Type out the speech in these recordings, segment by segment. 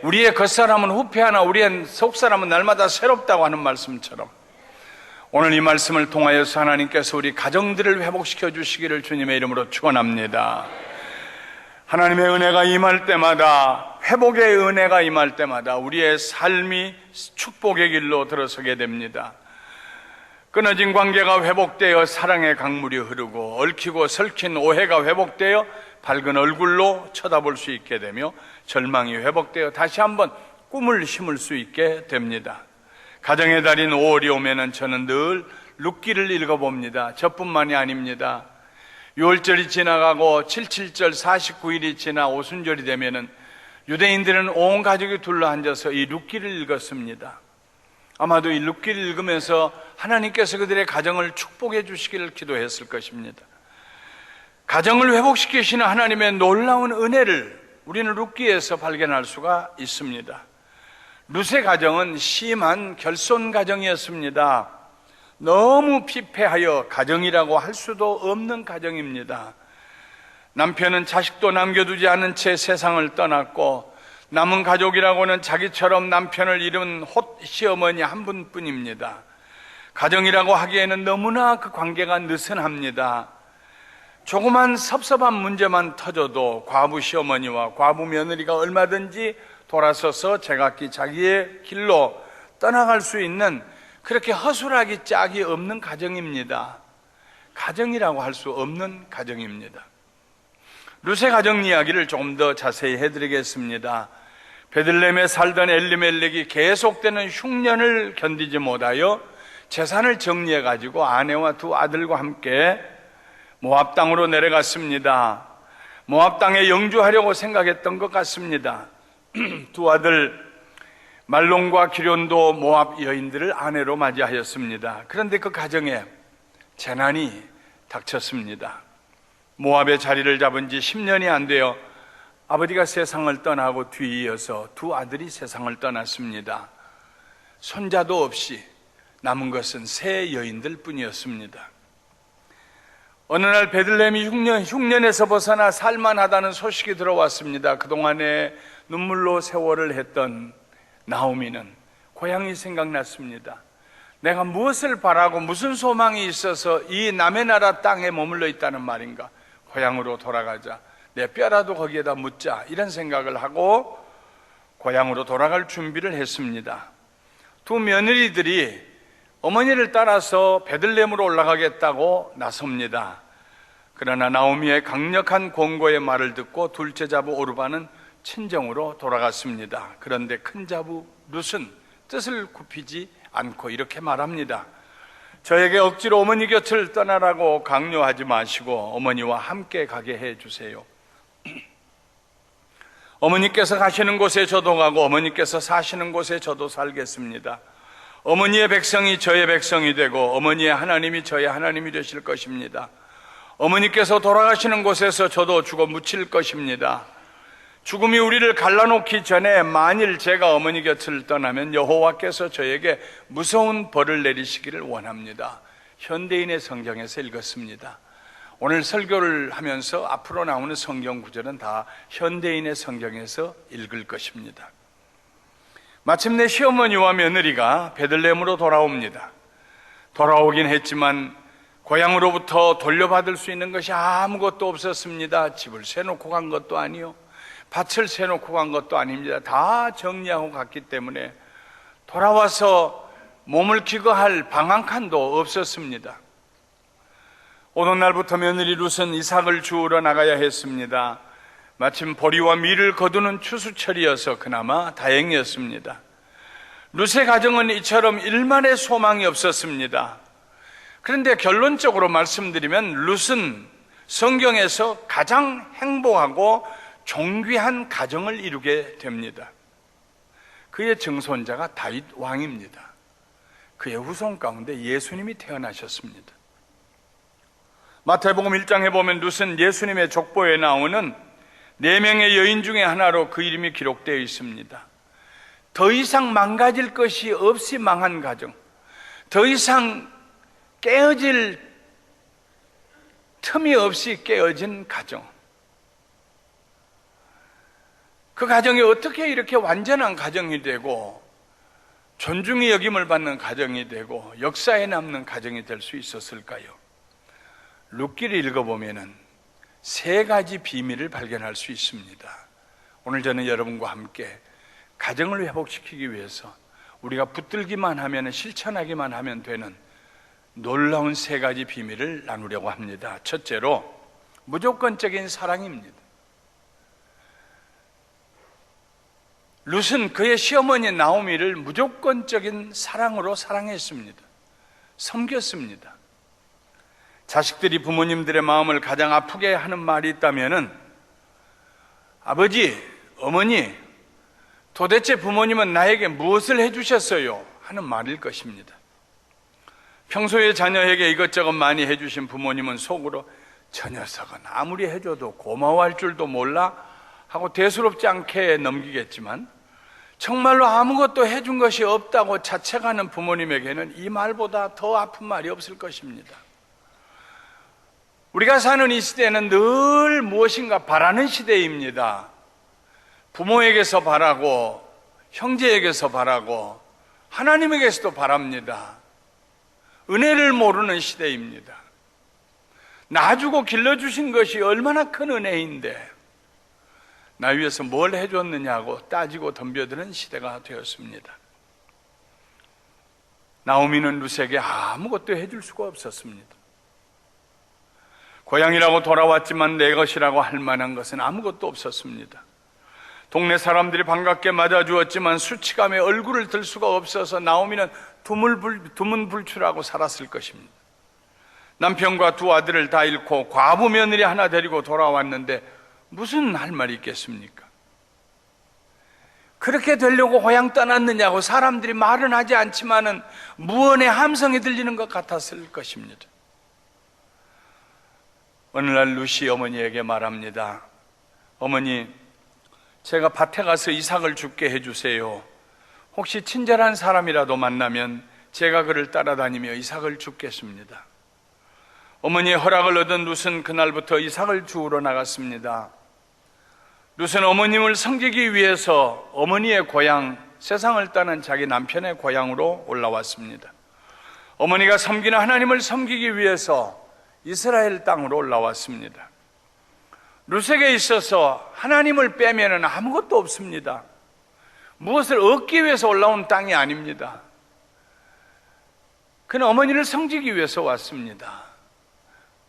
우리의 겉사람은 후패하나 우리의 속사람은 날마다 새롭다고 하는 말씀처럼 오늘 이 말씀을 통하여서 하나님께서 우리 가정들을 회복시켜 주시기를 주님의 이름으로 축원합니다. 하나님의 은혜가 임할 때마다, 회복의 은혜가 임할 때마다 우리의 삶이 축복의 길로 들어서게 됩니다. 끊어진 관계가 회복되어 사랑의 강물이 흐르고 얽히고 설킨 오해가 회복되어 밝은 얼굴로 쳐다볼 수 있게 되며 절망이 회복되어 다시 한번 꿈을 심을 수 있게 됩니다. 가정의 달인 5월이 오면은 저는 늘 룻기를 읽어봅니다. 저뿐만이 아닙니다. 6월절이 지나가고 77절 49일이 지나 오순절이 되면은 유대인들은 온 가족이 둘러앉아서 이 룻기를 읽었습니다. 아마도 이 룻기를 읽으면서 하나님께서 그들의 가정을 축복해 주시기를 기도했을 것입니다. 가정을 회복시키시는 하나님의 놀라운 은혜를 우리는 룻기에서 발견할 수가 있습니다. 룻의 가정은 심한 결손 가정이었습니다. 너무 피폐하여 가정이라고 할 수도 없는 가정입니다. 남편은 자식도 남겨두지 않은 채 세상을 떠났고 남은 가족이라고는 자기처럼 남편을 잃은 홑 시어머니 한 분뿐입니다. 가정이라고 하기에는 너무나 그 관계가 느슨합니다. 조그만 섭섭한 문제만 터져도 과부 시어머니와 과부 며느리가 얼마든지 돌아서서 제각기 자기의 길로 떠나갈 수 있는 그렇게 허술하기 짝이 없는 가정입니다. 가정이라고 할 수 없는 가정입니다. 룻의 가정 이야기를 조금 더 자세히 해드리겠습니다. 베들레헴에 살던 엘리멜렉이 계속되는 흉년을 견디지 못하여 재산을 정리해가지고 아내와 두 아들과 함께 모압 땅으로 내려갔습니다. 모압 땅에 영주하려고 생각했던 것 같습니다. 두 아들 말론과 기련도 모압 여인들을 아내로 맞이하였습니다. 그런데 그 가정에 재난이 닥쳤습니다. 모압의 자리를 잡은 지 10년이 안 되어 아버지가 세상을 떠나고 뒤이어서 두 아들이 세상을 떠났습니다. 손자도 없이 남은 것은 세 여인들 뿐이었습니다. 어느 날 베들레헴이 흉년에서 벗어나 살만하다는 소식이 들어왔습니다. 그동안에 눈물로 세월을 했던 나오미는 고향이 생각났습니다. 내가 무엇을 바라고 무슨 소망이 있어서 이 남의 나라 땅에 머물러 있다는 말인가? 고향으로 돌아가자. 내 뼈라도 거기에다 묻자. 이런 생각을 하고 고향으로 돌아갈 준비를 했습니다. 두 며느리들이 어머니를 따라서 베들레헴으로 올라가겠다고 나섭니다. 그러나 나오미의 강력한 권고의 말을 듣고 둘째 자부 오르바는 친정으로 돌아갔습니다. 그런데 큰 자부 룻은 뜻을 굽히지 않고 이렇게 말합니다. 저에게 억지로 어머니 곁을 떠나라고 강요하지 마시고 어머니와 함께 가게 해주세요. 어머니께서 가시는 곳에 저도 가고 어머니께서 사시는 곳에 저도 살겠습니다. 어머니의 백성이 저의 백성이 되고 어머니의 하나님이 저의 하나님이 되실 것입니다. 어머니께서 돌아가시는 곳에서 저도 죽어 묻힐 것입니다. 죽음이 우리를 갈라놓기 전에 만일 제가 어머니 곁을 떠나면 여호와께서 저에게 무서운 벌을 내리시기를 원합니다. 현대인의 성경에서 읽었습니다. 오늘 설교를 하면서 앞으로 나오는 성경 구절은 다 현대인의 성경에서 읽을 것입니다. 마침내 시어머니와 며느리가 베들레헴으로 돌아옵니다. 돌아오긴 했지만 고향으로부터 돌려받을 수 있는 것이 아무것도 없었습니다. 집을 세놓고 간 것도 아니요, 밭을 세놓고 간 것도 아닙니다. 다 정리하고 갔기 때문에 돌아와서 몸을 기거할 방 한 칸도 없었습니다. 오는 날부터 며느리 룻은 이삭을 주우러 나가야 했습니다. 마침 보리와 밀을 거두는 추수철이어서 그나마 다행이었습니다. 룻의 가정은 이처럼 일만의 소망이 없었습니다. 그런데 결론적으로 말씀드리면 룻은 성경에서 가장 행복하고 존귀한 가정을 이루게 됩니다. 그의 증손자가 다윗 왕입니다. 그의 후손 가운데 예수님이 태어나셨습니다. 마태복음 1장에 보면 룻은 예수님의 족보에 나오는 4명의 여인 중에 하나로 그 이름이 기록되어 있습니다. 더 이상 망가질 것이 없이 망한 가정, 더 이상 깨어질 틈이 없이 깨어진 가정. 그 가정이 어떻게 이렇게 완전한 가정이 되고 존중의 여김을 받는 가정이 되고 역사에 남는 가정이 될 수 있었을까요? 룻기를 읽어보면 세 가지 비밀을 발견할 수 있습니다. 오늘 저는 여러분과 함께 가정을 회복시키기 위해서 우리가 붙들기만 하면, 실천하기만 하면 되는 놀라운 세 가지 비밀을 나누려고 합니다. 첫째로 무조건적인 사랑입니다. 룻은 그의 시어머니 나오미를 무조건적인 사랑으로 사랑했습니다. 섬겼습니다. 자식들이 부모님들의 마음을 가장 아프게 하는 말이 있다면은, 아버지, 어머니, 도대체 부모님은 나에게 무엇을 해주셨어요? 하는 말일 것입니다. 평소에 자녀에게 이것저것 많이 해주신 부모님은 속으로 저 녀석은 아무리 해줘도 고마워할 줄도 몰라 하고 대수롭지 않게 넘기겠지만, 정말로 아무것도 해준 것이 없다고 자책하는 부모님에게는 이 말보다 더 아픈 말이 없을 것입니다. 우리가 사는 이 시대는 늘 무엇인가 바라는 시대입니다. 부모에게서 바라고, 형제에게서 바라고, 하나님에게서도 바랍니다. 은혜를 모르는 시대입니다. 놔주고 길러주신 것이 얼마나 큰 은혜인데 나 위해서 뭘 해줬느냐고 따지고 덤벼드는 시대가 되었습니다. 나오미는 룻에게 아무것도 해줄 수가 없었습니다. 고향이라고 돌아왔지만 내 것이라고 할 만한 것은 아무것도 없었습니다. 동네 사람들이 반갑게 맞아주었지만 수치감에 얼굴을 들 수가 없어서 나오미는 두문불출하고 살았을 것입니다. 남편과 두 아들을 다 잃고 과부 며느리 하나 데리고 돌아왔는데 무슨 할 말이 있겠습니까? 그렇게 되려고 고향 떠났느냐고 사람들이 말은 하지 않지만은 무언의 함성이 들리는 것 같았을 것입니다. 어느 날 룻이 어머니에게 말합니다. 어머니, 제가 밭에 가서 이삭을 줍게 해주세요. 혹시 친절한 사람이라도 만나면 제가 그를 따라다니며 이삭을 줍겠습니다. 어머니의 허락을 얻은 룻은 그날부터 이삭을 주우러 나갔습니다. 룻은 어머님을 섬기기 위해서 어머니의 고향, 세상을 떠난 자기 남편의 고향으로 올라왔습니다. 어머니가 섬기는 하나님을 섬기기 위해서 이스라엘 땅으로 올라왔습니다. 룻에게 있어서 하나님을 빼면 아무것도 없습니다. 무엇을 얻기 위해서 올라온 땅이 아닙니다. 그는 어머니를 섬기기 위해서 왔습니다.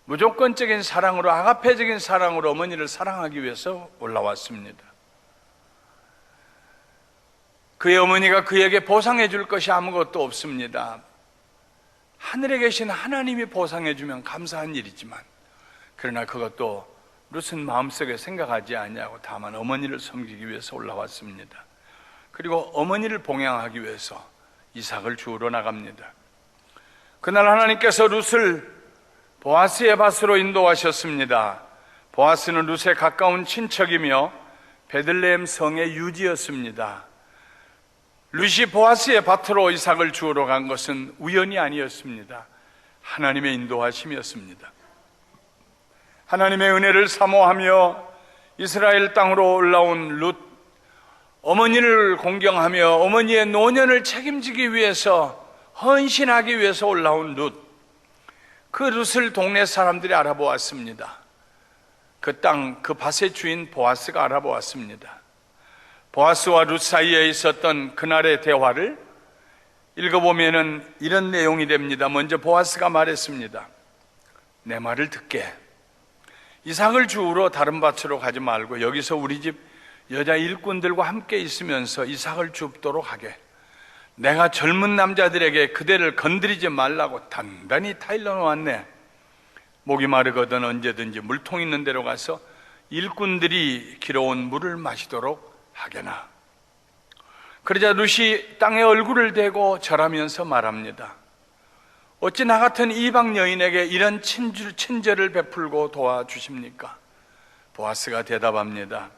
무조건적인 사랑으로, 아가페적인 사랑으로 어머니를 사랑하기 위해서 올라왔습니다. 그의 어머니가 그에게 보상해 줄 것이 아무것도 없습니다. 하늘에 계신 하나님이 보상해 주면 감사한 일이지만, 그러나 그것도 룻은 마음속에 생각하지 아니하고 다만 어머니를 섬기기 위해서 올라왔습니다. 그리고 어머니를 봉양하기 위해서 이삭을 주우러 나갑니다. 그날 하나님께서 룻을 보아스의 밭으로 인도하셨습니다. 보아스는 룻의 가까운 친척이며 베들레헴 성의 유지였습니다. 룻이 보아스의 밭으로 이삭을 주우러 간 것은 우연이 아니었습니다. 하나님의 인도하심이었습니다. 하나님의 은혜를 사모하며 이스라엘 땅으로 올라온 룻, 어머니를 공경하며 어머니의 노년을 책임지기 위해서, 헌신하기 위해서 올라온 룻, 그 룻을 동네 사람들이 알아보았습니다. 그 땅, 그 밭의 주인 보아스가 알아보았습니다. 보아스와 룻 사이에 있었던 그날의 대화를 읽어보면 이런 내용이 됩니다. 먼저 보아스가 말했습니다. 내 말을 듣게. 이삭을 주우러 다른 밭으로 가지 말고 여기서 우리 집 여자 일꾼들과 함께 있으면서 이삭을 줍도록 하게. 내가 젊은 남자들에게 그대를 건드리지 말라고 단단히 타일러 놓았네. 목이 마르거든 언제든지 물통 있는 데로 가서 일꾼들이 길어온 물을 마시도록 하게나. 그러자 룻이 땅에 얼굴을 대고 절하면서 말합니다. 어찌 나 같은 이방 여인에게 이런 친절을 베풀고 도와주십니까? 보아스가 대답합니다.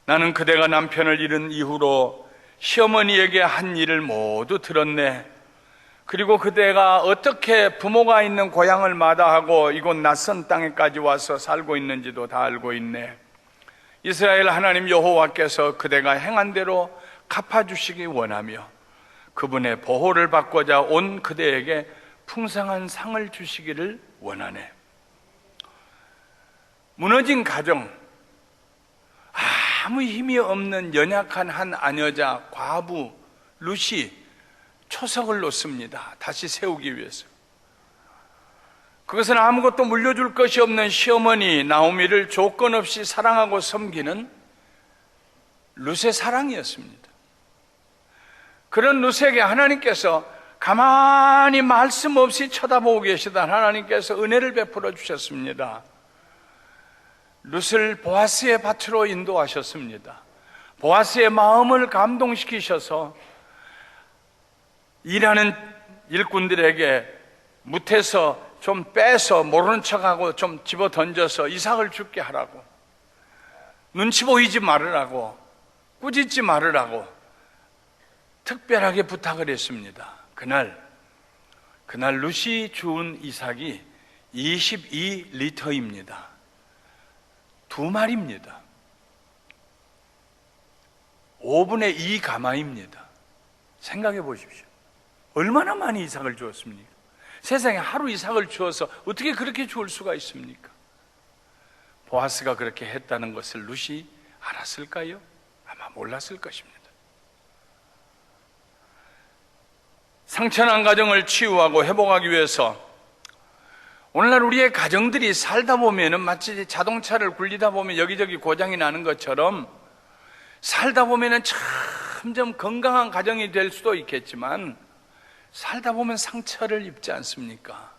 나는 그대가 남편을 잃은 이후로 시어머니에게 한 일을 모두 들었네. 그리고 그대가 어떻게 부모가 있는 고향을 마다하고 이곳 낯선 땅에까지 와서 살고 있는지도 다 알고 있네. 이스라엘 하나님 여호와께서 그대가 행한 대로 갚아주시기 원하며 그분의 보호를 받고자 온 그대에게 풍성한 상을 주시기를 원하네. 무너진 가정, 아무 힘이 없는 연약한 한 아녀자 과부 룻이 초석을 놓습니다. 다시 세우기 위해서. 그것은 아무것도 물려줄 것이 없는 시어머니 나오미를 조건 없이 사랑하고 섬기는 룻의 사랑이었습니다. 그런 룻에게 하나님께서 가만히 말씀 없이 쳐다보고 계시던 하나님께서 은혜를 베풀어 주셨습니다. 룻을 보아스의 밭으로 인도하셨습니다. 보아스의 마음을 감동시키셔서 일하는 일꾼들에게 뭇에서 좀 빼서 모르는 척하고 좀 집어 던져서 이삭을 죽게 하라고, 눈치 보이지 말으라고, 꾸짖지 말으라고 특별하게 부탁을 했습니다. 그날 룻이 주운 이삭이 22리터입니다. 2마리입니다. 5분의 2 가마입니다. 생각해 보십시오. 얼마나 많이 이삭을 주었습니까? 세상에 하루 이삭을 주어서 어떻게 그렇게 주울 수가 있습니까? 보아스가 그렇게 했다는 것을 룻이 알았을까요? 아마 몰랐을 것입니다. 상처난 가정을 치유하고 회복하기 위해서 오늘날 우리의 가정들이 살다 보면은 마치 자동차를 굴리다 보면 여기저기 고장이 나는 것처럼 살다 보면은 점점 건강한 가정이 될 수도 있겠지만 살다 보면 상처를 입지 않습니까?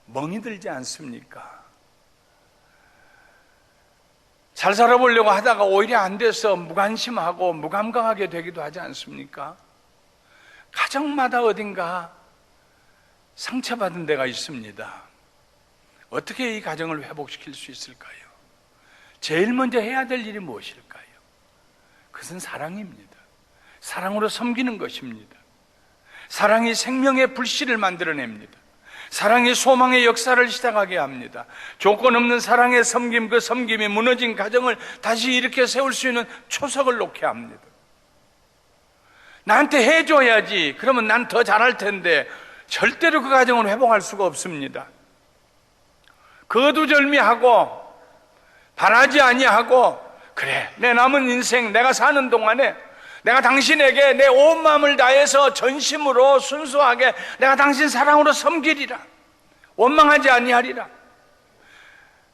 멍이 들지 않습니까? 잘 살아보려고 하다가 오히려 안 돼서 무관심하고 무감각하게 되기도 하지 않습니까? 가정마다 어딘가 상처받은 데가 있습니다. 어떻게 이 가정을 회복시킬 수 있을까요? 제일 먼저 해야 될 일이 무엇일까요? 그것은 사랑입니다. 사랑으로 섬기는 것입니다. 사랑이 생명의 불씨를 만들어냅니다. 사랑이 소망의 역사를 시작하게 합니다. 조건 없는 사랑의 섬김, 그 섬김이 무너진 가정을 다시 일으켜 세울 수 있는 초석을 놓게 합니다. 나한테 해줘야지, 그러면 난 더 잘할 텐데 절대로 그 가정을 회복할 수가 없습니다. 거두절미하고 바라지 아니하고, 그래, 내 남은 인생 내가 사는 동안에 내가 당신에게 내 온 마음을 다해서 전심으로 순수하게 내가 당신 사랑으로 섬기리라, 원망하지 아니하리라,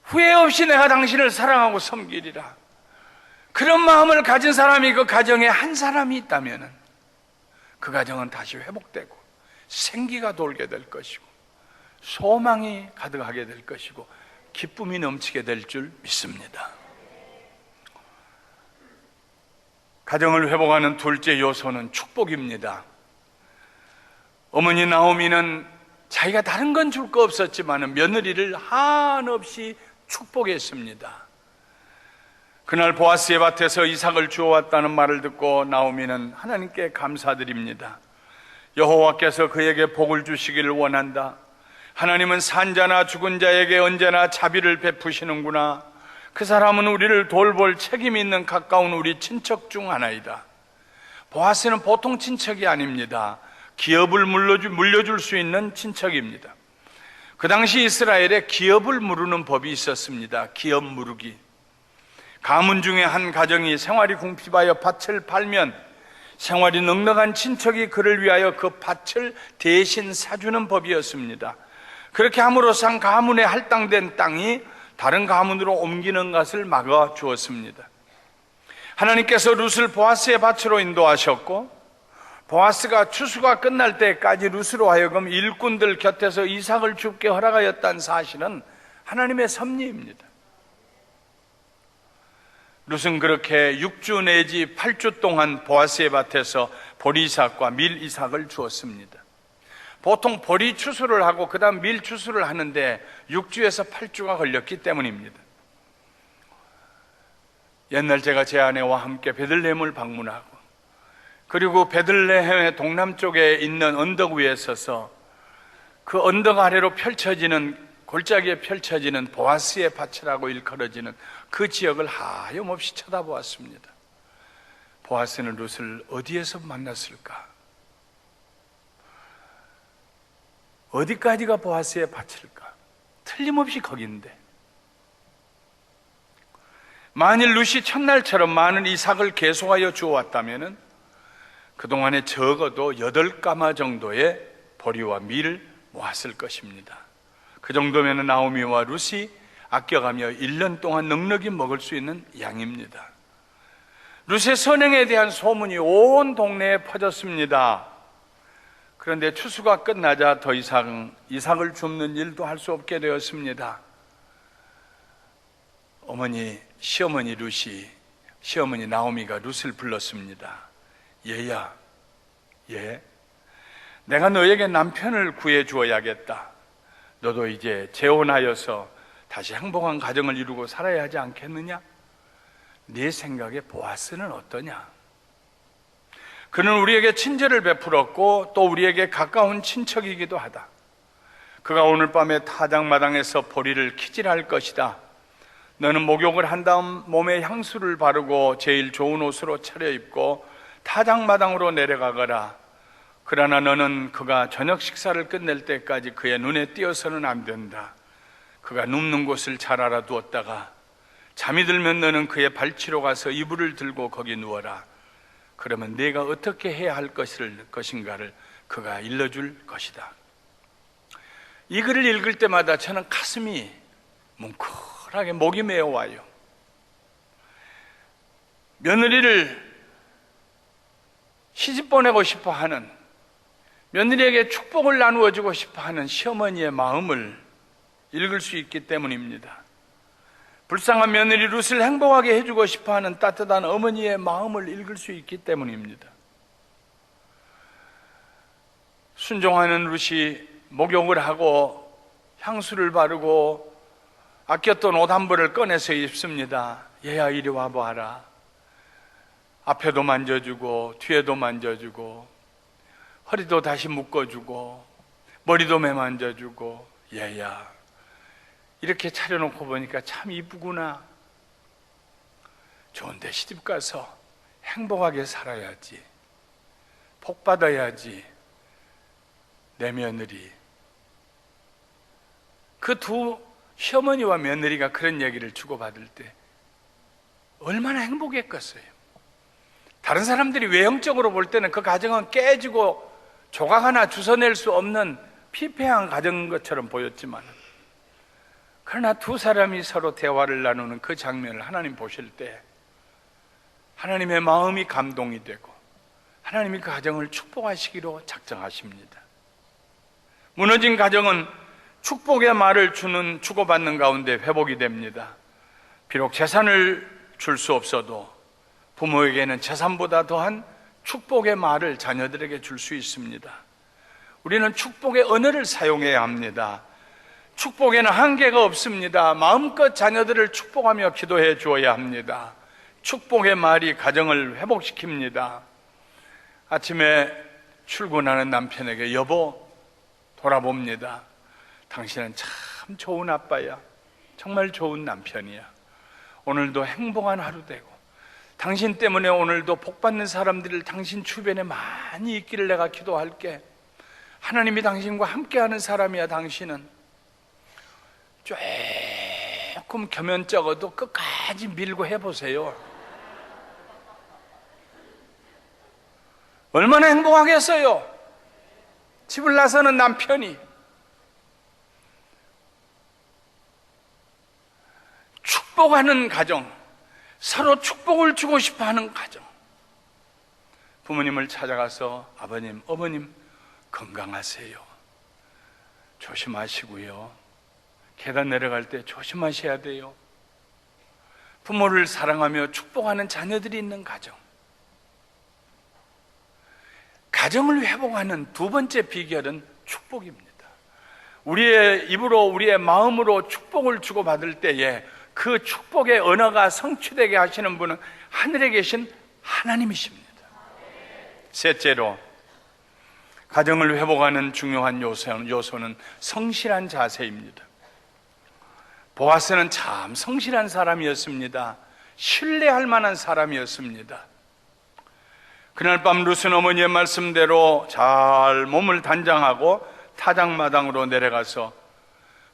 후회 없이 내가 당신을 사랑하고 섬기리라. 그런 마음을 가진 사람이 그 가정에 한 사람이 있다면 그 가정은 다시 회복되고 생기가 돌게 될 것이고 소망이 가득하게 될 것이고 기쁨이 넘치게 될 줄 믿습니다. 가정을 회복하는 둘째 요소는 축복입니다. 어머니 나오미는 자기가 다른 건 줄 거 없었지만 며느리를 한없이 축복했습니다. 그날 보아스의 밭에서 이삭을 주워왔다는 말을 듣고 나오미는 하나님께 감사드립니다. 여호와께서 그에게 복을 주시기를 원한다. 하나님은 산자나 죽은 자에게 언제나 자비를 베푸시는구나. 그 사람은 우리를 돌볼 책임이 있는 가까운 우리 친척 중 하나이다. 보아스는 보통 친척이 아닙니다. 기업을 물려줄 수 있는 친척입니다. 그 당시 이스라엘에 기업을 무르는 법이 있었습니다. 기업 무르기. 가문 중에 한 가정이 생활이 궁핍하여 밭을 팔면 생활이 넉넉한 친척이 그를 위하여 그 밭을 대신 사주는 법이었습니다. 그렇게 함으로써 가문에 할당된 땅이 다른 가문으로 옮기는 것을 막아 주었습니다. 하나님께서 룻을 보아스의 밭으로 인도하셨고 보아스가 추수가 끝날 때까지 룻으로 하여금 일꾼들 곁에서 이삭을 줍게 허락하였다는 사실은 하나님의 섭리입니다. 룻은 그렇게 6주 내지 8주 동안 보아스의 밭에서 보리이삭과 밀이삭을 주었습니다. 보통 보리 추수를 하고 그 다음 밀 추수를 하는데 6주에서 8주가 걸렸기 때문입니다. 옛날 제가 제 아내와 함께 베들레헴을 방문하고 그리고 베들레헴의 동남쪽에 있는 언덕 위에 서서 그 언덕 아래로 펼쳐지는 골짜기에 펼쳐지는 보아스의 밭이라고 일컬어지는 그 지역을 하염없이 쳐다보았습니다. 보아스는 룻을 어디에서 만났을까? 어디까지가 보아스의 밭일까? 틀림없이 거긴데, 만일 룻이 첫날처럼 많은 이삭을 계속하여 주어왔다면 그동안에 적어도 8가마 정도의 보리와 밀을 모았을 것입니다. 그 정도면 나오미와 룻이 아껴가며 1년 동안 넉넉히 먹을 수 있는 양입니다. 룻의 선행에 대한 소문이 온 동네에 퍼졌습니다. 그런데 추수가 끝나자 더 이상 이삭을 줍는 일도 할 수 없게 되었습니다. 시어머니 룻이, 시어머니 나오미가 룻을 불렀습니다. 얘야, 얘, 내가 너에게 남편을 구해 주어야겠다. 너도 이제 재혼하여서 다시 행복한 가정을 이루고 살아야 하지 않겠느냐? 네 생각에 보아스는 어떠냐? 그는 우리에게 친절을 베풀었고 또 우리에게 가까운 친척이기도 하다. 그가 오늘 밤에 타작마당에서 보리를 키질할 것이다. 너는 목욕을 한 다음 몸에 향수를 바르고 제일 좋은 옷으로 차려입고 타작마당으로 내려가거라. 그러나 너는 그가 저녁 식사를 끝낼 때까지 그의 눈에 띄어서는 안 된다. 그가 눕는 곳을 잘 알아두었다가 잠이 들면 너는 그의 발치로 가서 이불을 들고 거기 누워라. 그러면 네가 어떻게 해야 할 것인가를 그가 일러줄 것이다. 이 글을 읽을 때마다 저는 가슴이 뭉클하게 목이 메어와요. 며느리를 시집 보내고 싶어 하는, 며느리에게 축복을 나누어 주고 싶어 하는 시어머니의 마음을 읽을 수 있기 때문입니다. 불쌍한 며느리 룻을 행복하게 해주고 싶어 하는 따뜻한 어머니의 마음을 읽을 수 있기 때문입니다. 순종하는 룻이 목욕을 하고 향수를 바르고 아꼈던 옷 한 벌을 꺼내서 입습니다. 얘야, 이리 와봐라. 앞에도 만져주고 뒤에도 만져주고 허리도 다시 묶어주고 머리도 매만져주고, 얘야, 이렇게 차려놓고 보니까 참 이쁘구나. 좋은데 시집가서 행복하게 살아야지, 복 받아야지. 내 며느리, 그 두 시어머니와 며느리가 그런 얘기를 주고받을 때 얼마나 행복했겠어요. 다른 사람들이 외형적으로 볼 때는 그 가정은 깨지고 조각 하나 주워낼 수 없는 피폐한 가정인 것처럼 보였지만, 그러나 두 사람이 서로 대화를 나누는 그 장면을 하나님 보실 때 하나님의 마음이 감동이 되고 하나님이 그 가정을 축복하시기로 작정하십니다. 무너진 가정은 축복의 말을 주고받는 가운데 회복이 됩니다. 비록 재산을 줄 수 없어도 부모에게는 재산보다 더한 축복의 말을 자녀들에게 줄 수 있습니다. 우리는 축복의 언어를 사용해야 합니다. 축복에는 한계가 없습니다. 마음껏 자녀들을 축복하며 기도해 주어야 합니다. 축복의 말이 가정을 회복시킵니다. 아침에 출근하는 남편에게 여보, 돌아봅니다. 당신은 참 좋은 아빠야. 정말 좋은 남편이야. 오늘도 행복한 하루 되고 당신 때문에 오늘도 복받는 사람들을 당신 주변에 많이 있기를 내가 기도할게. 하나님이 당신과 함께하는 사람이야. 당신은 조금 겸연쩍어도 끝까지 밀고 해보세요. 얼마나 행복하겠어요. 집을 나서는 남편이 축복하는 가정, 서로 축복을 주고 싶어하는 가정. 부모님을 찾아가서 아버님, 어머님 건강하세요. 조심하시고요. 계단 내려갈 때 조심하셔야 돼요. 부모를 사랑하며 축복하는 자녀들이 있는 가정. 가정을 회복하는 두 번째 비결은 축복입니다. 우리의 입으로, 우리의 마음으로 축복을 주고받을 때에 그 축복의 언어가 성취되게 하시는 분은 하늘에 계신 하나님이십니다. 셋째로, 가정을 회복하는 중요한 요소는 성실한 자세입니다. 보아스는 참 성실한 사람이었습니다. 신뢰할 만한 사람이었습니다. 그날 밤 룻은 어머니의 말씀대로 잘 몸을 단장하고 타작마당으로 내려가서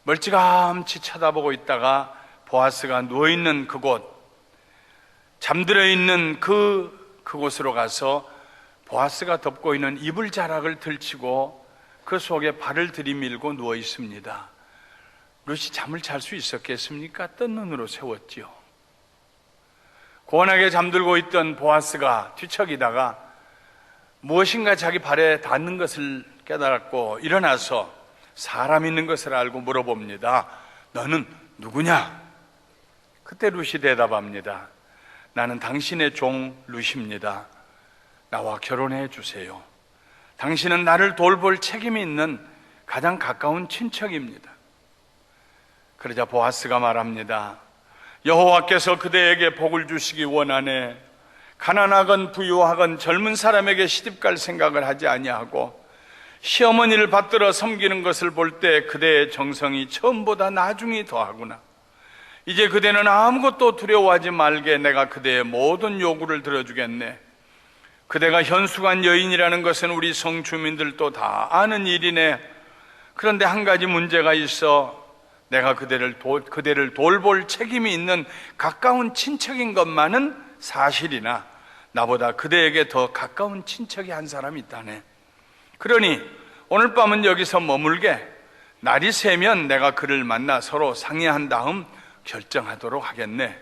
멀찌감치 쳐다보고 있다가 보아스가 누워있는 그곳, 잠들어 있는 그곳으로 가서 보아스가 덮고 있는 이불 자락을 들치고 그 속에 발을 들이밀고 누워 있습니다. 룻이 잠을 잘 수 있었겠습니까? 뜬 눈으로 세웠지요. 고원하게 잠들고 있던 보아스가 뒤척이다가 무엇인가 자기 발에 닿는 것을 깨달았고 일어나서 사람 있는 것을 알고 물어봅니다. 너는 누구냐? 그때 룻이 대답합니다. 나는 당신의 종 룻입니다. 나와 결혼해 주세요. 당신은 나를 돌볼 책임이 있는 가장 가까운 친척입니다. 그러자 보아스가 말합니다. 여호와께서 그대에게 복을 주시기 원하네. 가난하건 부유하건 젊은 사람에게 시집갈 생각을 하지 아니하고 시어머니를 받들어 섬기는 것을 볼 때 그대의 정성이 처음보다 나중이 더하구나. 이제 그대는 아무것도 두려워하지 말게 내가 그대의 모든 요구를 들어주겠네. 그대가 현숙한 여인이라는 것은 우리 성주민들도 다 아는 일이네. 그런데 한 가지 문제가 있어. 내가 그대를 돌볼 책임이 있는 가까운 친척인 것만은 사실이나 나보다 그대에게 더 가까운 친척이 한 사람이 있다네. 그러니 오늘 밤은 여기서 머물게. 날이 새면 내가 그를 만나 서로 상의한 다음 결정하도록 하겠네.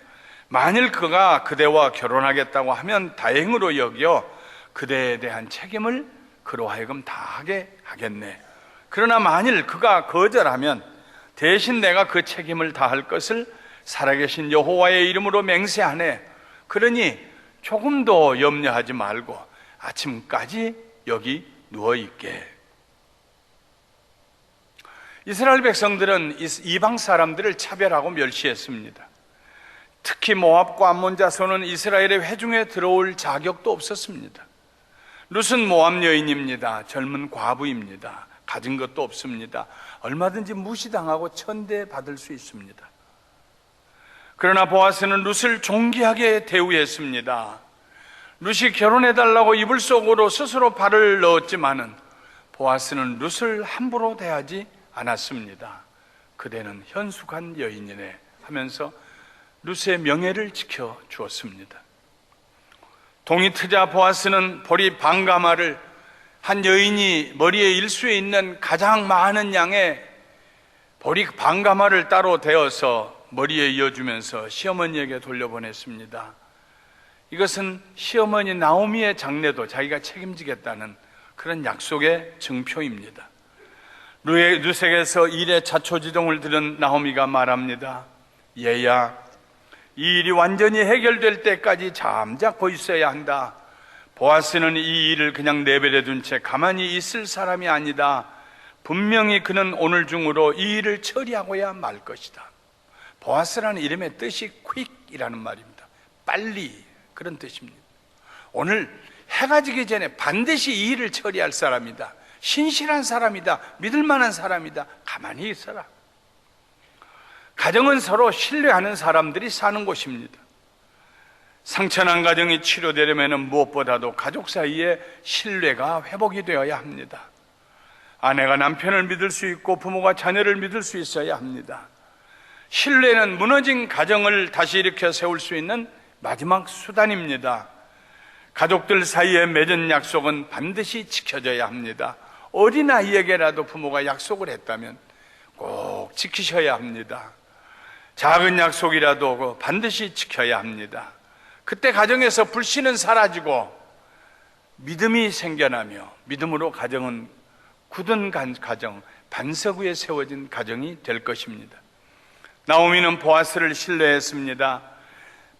만일 그가 그대와 결혼하겠다고 하면 다행으로 여겨 그대에 대한 책임을 그로 하여금 다하게 하겠네. 그러나 만일 그가 거절하면 대신 내가 그 책임을 다할 것을 살아계신 여호와의 이름으로 맹세하네. 그러니 조금도 염려하지 말고 아침까지 여기 누워있게. 이스라엘 백성들은 이방 사람들을 차별하고 멸시했습니다. 특히 모압과 암몬 자손은 이스라엘의 회중에 들어올 자격도 없었습니다. 룻은 모압 여인입니다. 젊은 과부입니다. 가진 것도 없습니다. 얼마든지 무시당하고 천대받을 수 있습니다. 그러나 보아스는 룻을 존귀하게 대우했습니다. 룻이 결혼해달라고 이불 속으로 스스로 발을 넣었지만은 보아스는 룻을 함부로 대하지 않았습니다. 그대는 현숙한 여인이네 하면서 룻의 명예를 지켜주었습니다. 동이 트자 보아스는 보리 반가마를 한 여인이 머리에 일수에 있는 가장 많은 양의 보리 반가마를 따로 대어서 머리에 이어주면서 시어머니에게 돌려보냈습니다. 이것은 시어머니 나오미의 장례도 자기가 책임지겠다는 그런 약속의 증표입니다. 룻에게서 일의 자초지종을 들은 나오미가 말합니다. 얘야, 이 일이 완전히 해결될 때까지 잠자코 있어야 한다. 보아스는 이 일을 그냥 내버려 둔 채 가만히 있을 사람이 아니다. 분명히 그는 오늘 중으로 이 일을 처리하고야 말 것이다. 보아스라는 이름의 뜻이 퀵이라는 말입니다. 빨리, 그런 뜻입니다. 오늘 해가 지기 전에 반드시 이 일을 처리할 사람이다. 신실한 사람이다. 믿을 만한 사람이다. 가만히 있어라. 가정은 서로 신뢰하는 사람들이 사는 곳입니다. 상처난 가정이 치료되려면 무엇보다도 가족 사이에 신뢰가 회복이 되어야 합니다. 아내가 남편을 믿을 수 있고 부모가 자녀를 믿을 수 있어야 합니다. 신뢰는 무너진 가정을 다시 일으켜 세울 수 있는 마지막 수단입니다. 가족들 사이에 맺은 약속은 반드시 지켜져야 합니다. 어린아이에게라도 부모가 약속을 했다면 꼭 지키셔야 합니다. 작은 약속이라도 반드시 지켜야 합니다. 그때 가정에서 불신은 사라지고 믿음이 생겨나며 믿음으로 가정은 굳은 가정, 반석 위에 세워진 가정이 될 것입니다. 나오미는 보아스를 신뢰했습니다.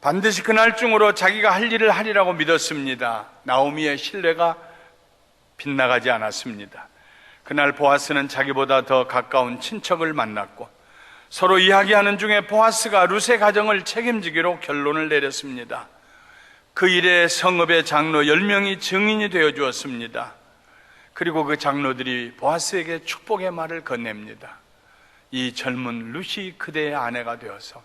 반드시 그날 중으로 자기가 할 일을 하리라고 믿었습니다. 나오미의 신뢰가 빗나가지 않았습니다. 그날 보아스는 자기보다 더 가까운 친척을 만났고 서로 이야기하는 중에 보아스가 룻의 가정을 책임지기로 결론을 내렸습니다. 그 일에 성읍의 장로 10명이 증인이 되어 주었습니다. 그리고 그 장로들이 보아스에게 축복의 말을 건넵니다. 이 젊은 룻이 그대의 아내가 되어서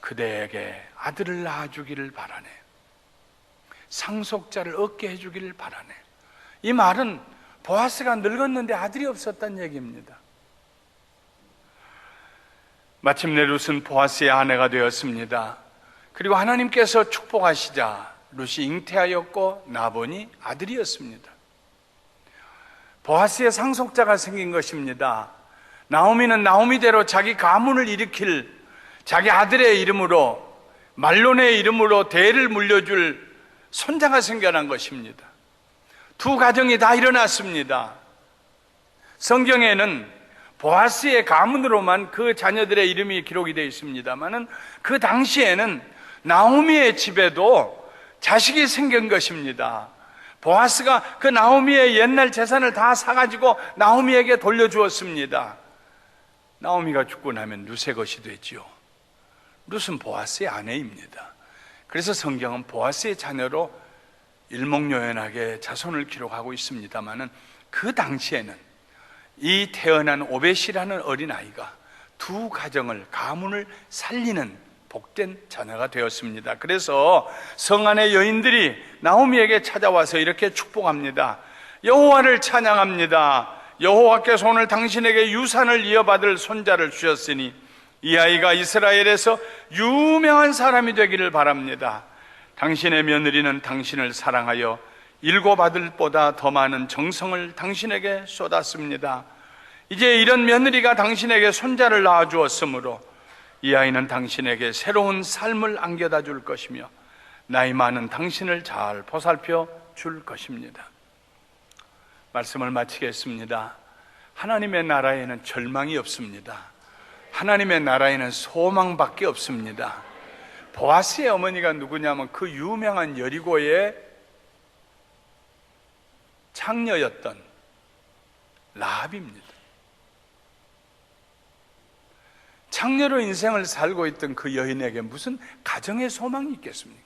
그대에게 아들을 낳아주기를 바라네. 상속자를 얻게 해주기를 바라네. 이 말은 보아스가 늙었는데 아들이 없었다는 얘기입니다. 마침내 룻은 보아스의 아내가 되었습니다. 그리고 하나님께서 축복하시자 룻이 잉태하였고 나보니 아들이었습니다. 보아스의 상속자가 생긴 것입니다. 나오미는 나오미대로 자기 가문을 일으킬 자기 아들의 이름으로, 말론의 이름으로 대를 물려줄 손자가 생겨난 것입니다. 두 가정이 다 일어났습니다. 성경에는 보아스의 가문으로만 그 자녀들의 이름이 기록이 되어 있습니다만은 그 당시에는 나오미의 집에도 자식이 생긴 것입니다. 보아스가 그 나오미의 옛날 재산을 다 사가지고 나오미에게 돌려주었습니다. 나오미가 죽고 나면 룻의 것이 되지요. 룻은 보아스의 아내입니다. 그래서 성경은 보아스의 자녀로 일목요연하게 자손을 기록하고 있습니다만은 그 당시에는 이 태어난 오벳이라는 어린아이가 두 가정을, 가문을 살리는 복된 자녀가 되었습니다. 그래서 성 안의 여인들이 나오미에게 찾아와서 이렇게 축복합니다. 여호와를 찬양합니다. 여호와께서 오늘 당신에게 유산을 이어받을 손자를 주셨으니 이 아이가 이스라엘에서 유명한 사람이 되기를 바랍니다. 당신의 며느리는 당신을 사랑하여 일곱 아들보다 더 많은 정성을 당신에게 쏟았습니다. 이제 이런 며느리가 당신에게 손자를 낳아주었으므로 이 아이는 당신에게 새로운 삶을 안겨다 줄 것이며 나이 많은 당신을 잘 보살펴 줄 것입니다. 말씀을 마치겠습니다. 하나님의 나라에는 절망이 없습니다. 하나님의 나라에는 소망밖에 없습니다. 보아스의 어머니가 누구냐면 그 유명한 여리고의 창녀였던 라합입니다. 창녀로 인생을 살고 있던 그 여인에게 무슨 가정의 소망이 있겠습니까?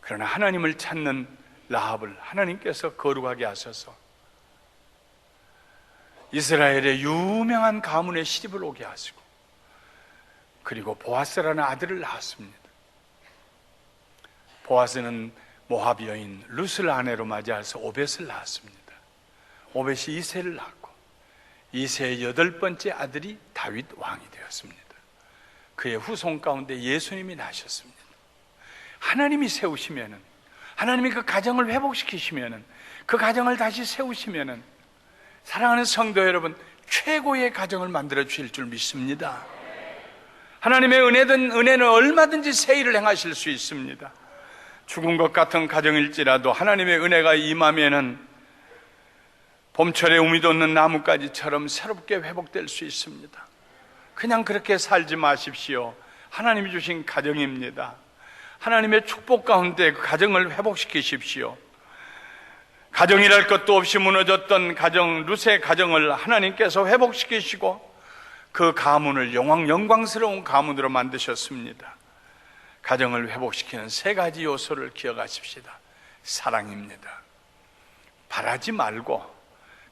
그러나 하나님을 찾는 라합을 하나님께서 거룩하게 하셔서 이스라엘의 유명한 가문에 시집을 오게 하시고 그리고 보아스라는 아들을 낳았습니다. 보아스는 모압 여인 룻을 아내로 맞이해서 오벳을 낳았습니다. 오벳이 이새를 낳았고 이새의 8번째 아들이 다윗 왕이 되었습니다. 그의 후손 가운데 예수님이 나셨습니다. 하나님이 세우시면은, 하나님이 그 가정을 회복시키시면은, 그 가정을 다시 세우시면은 사랑하는 성도 여러분, 최고의 가정을 만들어 주실 줄 믿습니다. 하나님의 은혜는 얼마든지 새 일을 행하실 수 있습니다. 죽은 것 같은 가정일지라도 하나님의 은혜가 임하면은 봄철에 우미 돋는 나뭇가지처럼 새롭게 회복될 수 있습니다. 그냥 그렇게 살지 마십시오. 하나님이 주신 가정입니다. 하나님의 축복 가운데 그 가정을 회복시키십시오. 가정이랄 것도 없이 무너졌던 가정, 룻의 가정을 하나님께서 회복시키시고 그 가문을 영광스러운 가문으로 만드셨습니다. 가정을 회복시키는 3가지 요소를 기억하십시다. 사랑입니다. 바라지 말고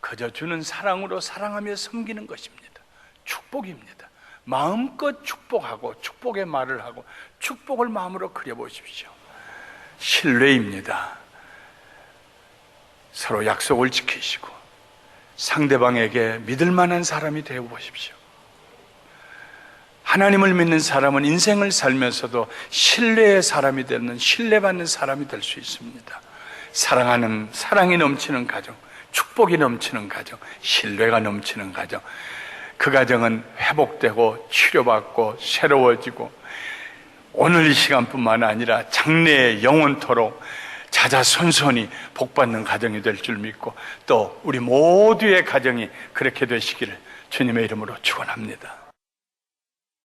그저 주는 사랑으로 사랑하며 섬기는 것입니다. 축복입니다. 마음껏 축복하고 축복의 말을 하고 축복을 마음으로 그려보십시오. 신뢰입니다. 서로 약속을 지키시고 상대방에게 믿을 만한 사람이 되어 보십시오. 하나님을 믿는 사람은 인생을 살면서도 신뢰의 사람이 되는, 신뢰받는 사람이 될 수 있습니다. 사랑하는, 사랑이 넘치는 가정, 축복이 넘치는 가정, 신뢰가 넘치는 가정, 그 가정은 회복되고 치료받고 새로워지고 오늘 이 시간뿐만 아니라 장래의 영원토록 자자손손이 복받는 가정이 될 줄 믿고 또 우리 모두의 가정이 그렇게 되시기를 주님의 이름으로 축원합니다.